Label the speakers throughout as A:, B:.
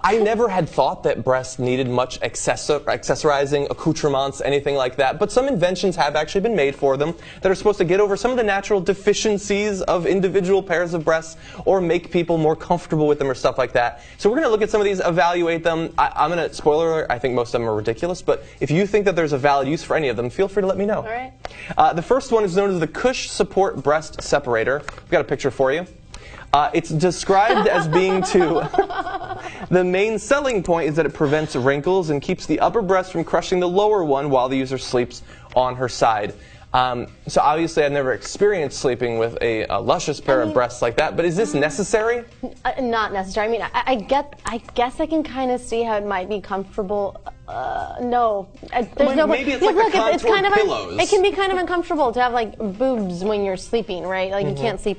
A: I never had thought that breasts needed much accessorizing, accoutrements, anything like that. But some inventions have actually been made for them that are supposed to get over some of the natural deficiencies of individual pairs of breasts or make people more comfortable with them or stuff like that. So we're going to look at some of these, evaluate them. I'm going to, spoiler alert, I think most of them are ridiculous. But if you think that there's a valid use for any of them, feel free to let me know.
B: All right.
A: The first one is known as the Cush Support Breast Separator. We've got a picture for you. It's described as being the main selling point is that it prevents wrinkles and keeps the upper breast from crushing the lower one while the user sleeps on her side. So obviously I've never experienced sleeping with a luscious pair of breasts like that, but is this necessary?
B: Not necessary. I mean, I guess I can kind of see how it might be comfortable. No, there's no.
A: Maybe it's like
B: it's kind of
A: pillows.
B: It can be kind of uncomfortable to have like boobs when you're sleeping, right? Like you can't sleep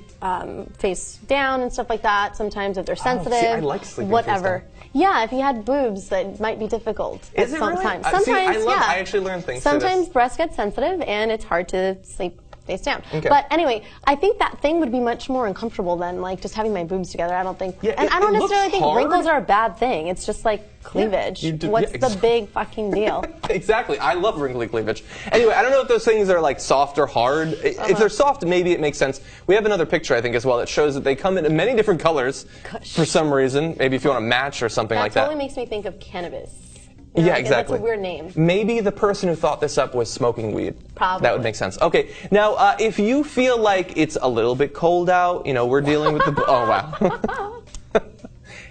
B: face down and stuff like that. Sometimes if they're sensitive,
A: see, I like sleeping
B: whatever.
A: face down.
B: Yeah, if you had boobs, that might be difficult.
A: Is it
B: sometimes.
A: Really?
B: Sometimes,
A: see,
B: yeah.
A: I actually learn things.
B: Sometimes breasts get sensitive, and it's hard to sleep face down.
A: Okay.
B: But anyway, I think that thing would be much more uncomfortable than like just having my boobs together. I don't think, and I don't necessarily think wrinkles are a bad thing. It's just like cleavage.
A: Yeah,
B: What's the big fucking deal?
A: Exactly. I love wrinkly cleavage. Anyway, I don't know if those things are like soft or hard. If they're soft, maybe it makes sense. We have another picture, I think, as well that shows that they come in many different colors for some reason. Maybe if you want to match or something like that.
B: That totally makes me think of cannabis. You know,
A: Yeah,
B: like,
A: exactly.
B: That's a weird name.
A: Maybe the person who thought this up was smoking weed.
B: Probably.
A: That would make sense. Okay, now if you feel like it's a little bit cold out, you know, we're dealing with the... Oh, wow.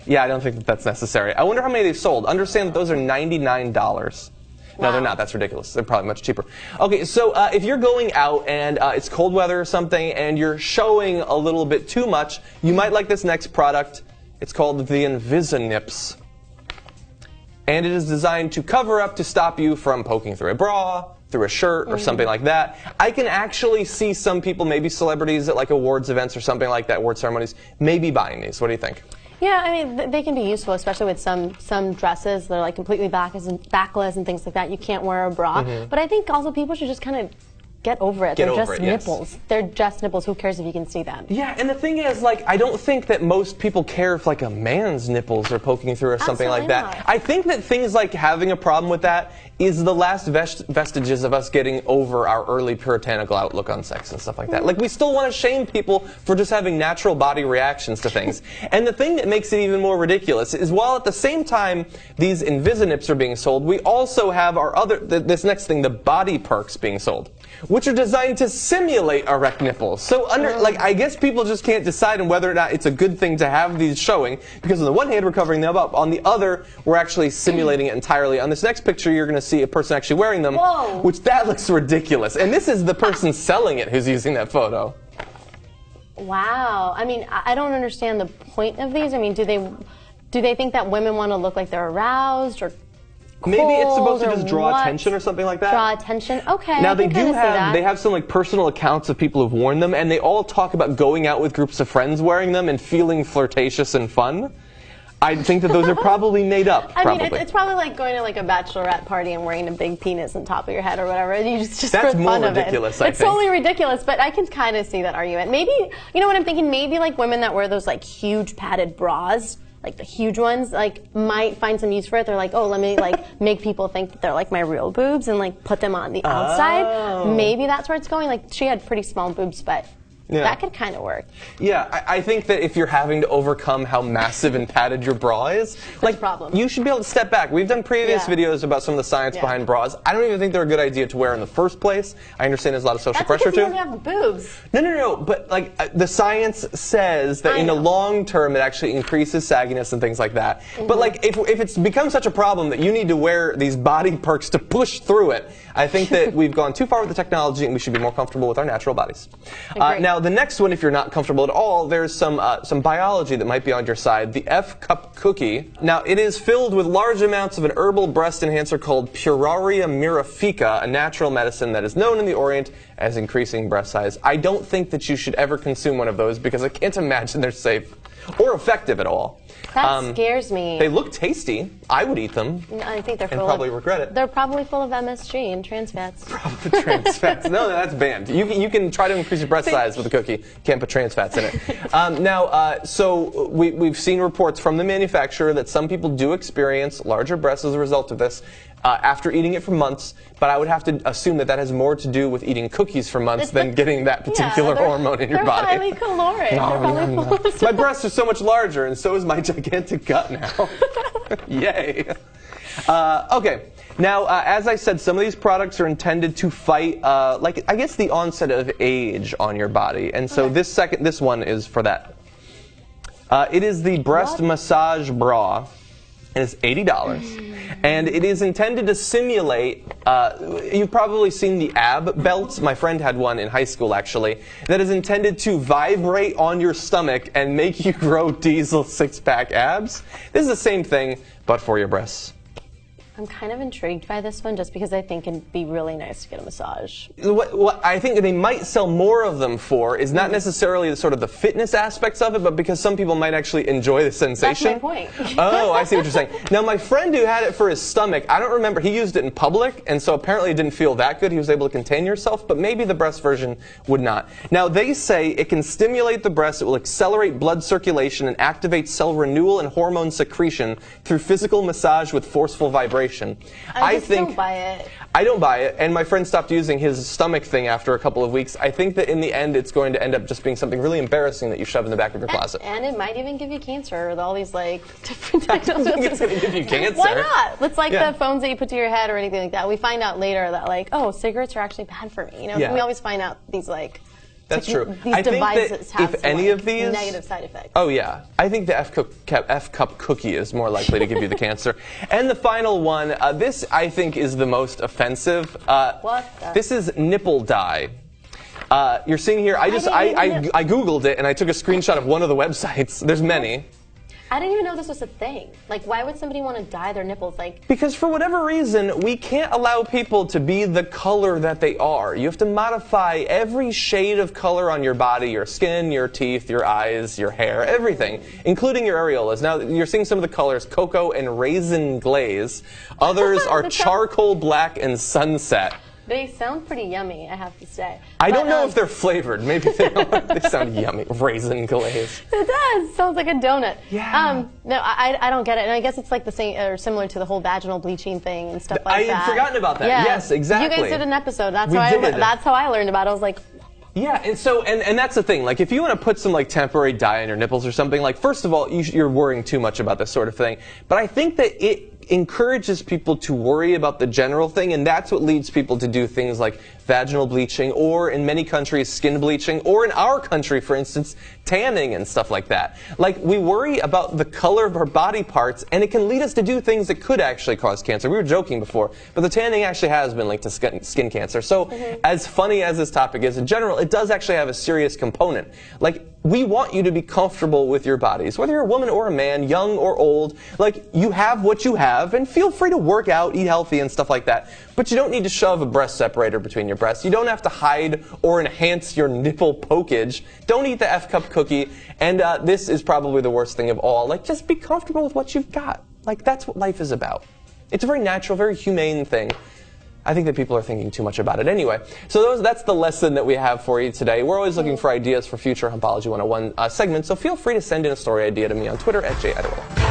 A: Yeah, I don't think that that's necessary. I wonder how many they've sold. Understand that those are $99. No, they're not. That's ridiculous. They're probably much cheaper. Okay, so if you're going out and it's cold weather or something and you're showing a little bit too much, you might like this next product. It's called the Invisinips. And it is designed to cover up to stop you from poking through a bra, through a shirt, or something like that. I can actually see some people, maybe celebrities at like awards events or something like that, award ceremonies, maybe buying these. What do you think?
B: Yeah, I mean, they can be useful, especially with some dresses that are like completely backless and things like that. You can't wear a bra. But I think also people should just kind of get over it. They're just nipples. Yes. They're just nipples. Who cares if you can see them?
A: Yeah, and the thing is, like, I don't think that most people care if, like, a man's nipples are poking through or something like that. I think that things like having a problem with that is the last vestiges of us getting over our early puritanical outlook on sex and stuff like that. Like, we still want to shame people for just having natural body reactions to things. And the thing that makes it even more ridiculous is while at the same time these Invisinips are being sold, we also have our this next thing, the body perks being sold, which are designed to simulate erect nipples. So like, I guess people just can't decide on whether or not it's a good thing to have these showing, because on the one hand we're covering them up, on the other we're actually simulating it entirely. On this next picture you're going to see a person actually wearing them, which that looks ridiculous. And this is the person selling it who's using that photo.
B: Wow. I mean, I don't understand the point of these. I mean, do they think that women want to look like they're aroused or
A: maybe it's supposed to just draw attention or something like that.
B: Draw attention. Okay.
A: Now they have some like personal accounts of people who've worn them, and they all talk about going out with groups of friends wearing them and feeling flirtatious and fun. I think that those are probably made up.
B: I mean, it's probably like going to like a bachelorette party and wearing a big penis on top of your head or whatever. And you just
A: that's
B: for
A: more
B: fun
A: ridiculous.
B: Of it. It's totally ridiculous, but I can kind of see that argument. Maybe, you know what I'm thinking? Maybe like women that wear those like huge padded bras, like the huge ones, like might find some use for it. They're like, oh, let me like make people think that they're like my real boobs and like put them on the outside. Maybe that's where it's going. Like she had pretty small boobs, but that could kind of work.
A: Yeah, I think that if you're having to overcome how massive and padded your bra is, like, you should be able to step back. We've done previous videos about some of the science behind bras. I don't even think they're a good idea to wear in the first place. I understand there's a lot of social pressure too.
B: That's because you don't have the boobs.
A: No. But like the science says that in the long term it actually increases sagginess and things like that. But like if it's become such a problem that you need to wear these body perks to push through it, I think that we've gone too far with the technology and we should be more comfortable with our natural bodies. Now the next one, if you're not comfortable at all, there's some biology that might be on your side. The F-cup cookie. Now it is filled with large amounts of an herbal breast enhancer called Puraria mirifica, a natural medicine that is known in the Orient as increasing breast size. I don't think that you should ever consume one of those because I can't imagine they're safe or effective at all.
B: That scares me.
A: They look tasty. I would eat them.
B: I think they're
A: and probably regret it.
B: They're probably full of MSG and trans fats.
A: Probably trans fats. No, that's banned. You can try to increase your breast size with a cookie. Can't put trans fats in it. So we've seen reports from the manufacturer that some people do experience larger breasts as a result of this. After eating it for months, but I would have to assume that has more to do with eating cookies for months than getting that particular hormone in your body.
B: They're highly caloric.
A: My breasts are so much larger, and so is my gigantic gut now. Yay. Okay. Now, as I said, some of these products are intended to fight, I guess, the onset of age on your body, and so this one is for that. It is the breast massage bra. And it's $80. And it is intended to simulate, you've probably seen the ab belts. My friend had one in high school, actually, that is intended to vibrate on your stomach and make you grow diesel six-pack abs. This is the same thing, but for your breasts.
B: I'm kind of intrigued by this one just because I think it'd be really nice to get a massage.
A: What I think they might sell more of them for is not necessarily the fitness aspects of it, but because some people might actually enjoy the sensation.
B: That's my point.
A: Oh, I see what you're saying. Now, my friend who had it for his stomach, I don't remember, he used it in public, and so apparently it didn't feel that good. He was able to contain yourself, but maybe the breast version would not. Now, they say it can stimulate the breast, it will accelerate blood circulation and activate cell renewal and hormone secretion through physical massage with forceful vibration.
B: I don't buy it.
A: I don't buy it, and my friend stopped using his stomach thing after a couple of weeks. I think that in the end it's going to end up just being something really embarrassing that you shove in the back of your closet.
B: And it might even give you cancer with all these different technologies.
A: I don't think it's going to give you cancer.
B: Why not? It's like the phones that you put to your head or anything like that. We find out later that oh, cigarettes are actually bad for me. We always find out these
A: That's true.
B: These
A: I think
B: devices
A: that
B: have
A: if
B: some,
A: any of these
B: negative side effects.
A: Oh yeah, I think the F-cup cookie is more likely to give you the cancer. And the final one, this I think is the most offensive. This is nipple dye. You're seeing here. I googled it and I took a screenshot of one of the websites. There's many.
B: I didn't even know this was a thing. Why would somebody want to dye their nipples?
A: Because for whatever reason, we can't allow people to be the color that they are. You have to modify every shade of color on your body, your skin, your teeth, your eyes, your hair, everything, including your areolas. Now, you're seeing some of the colors, cocoa and raisin glaze. Others are charcoal black and sunset.
B: They sound pretty yummy, I have to say.
A: I don't know if they're flavored. Maybe they don't. They sound yummy. Raisin glaze.
B: It does. Sounds like a donut.
A: Yeah.
B: No, I don't get it. And I guess it's the same, or similar to the whole vaginal bleaching thing and stuff like that.
A: I had forgotten about that.
B: Yeah.
A: Yes, exactly.
B: You guys did an episode. That's how I learned about it. I was like,
A: yeah, and so and that's the thing. If you want to put some temporary dye on your nipples or something, first of all, you're worrying too much about this sort of thing. But I think that it encourages people to worry about the general thing, and that's what leads people to do things like vaginal bleaching, or in many countries, skin bleaching, or in our country, for instance, tanning and stuff like that. We worry about the color of our body parts, and it can lead us to do things that could actually cause cancer. We were joking before, but the tanning actually has been linked to skin cancer. So as funny as this topic is in general, it does actually have a serious component. We want you to be comfortable with your bodies, whether you're a woman or a man, young or old. You have what you have, and feel free to work out, eat healthy, and stuff like that. But you don't need to shove a breast separator between your breasts. You don't have to hide or enhance your nipple pokage. Don't eat the F-cup cookie. And this is probably the worst thing of all. Just be comfortable with what you've got. That's what life is about. It's a very natural, very humane thing. I think that people are thinking too much about it anyway. So that's the lesson that we have for you today. We're always looking for ideas for future Humpology 101 segments, so feel free to send in a story idea to me on Twitter @JIdol.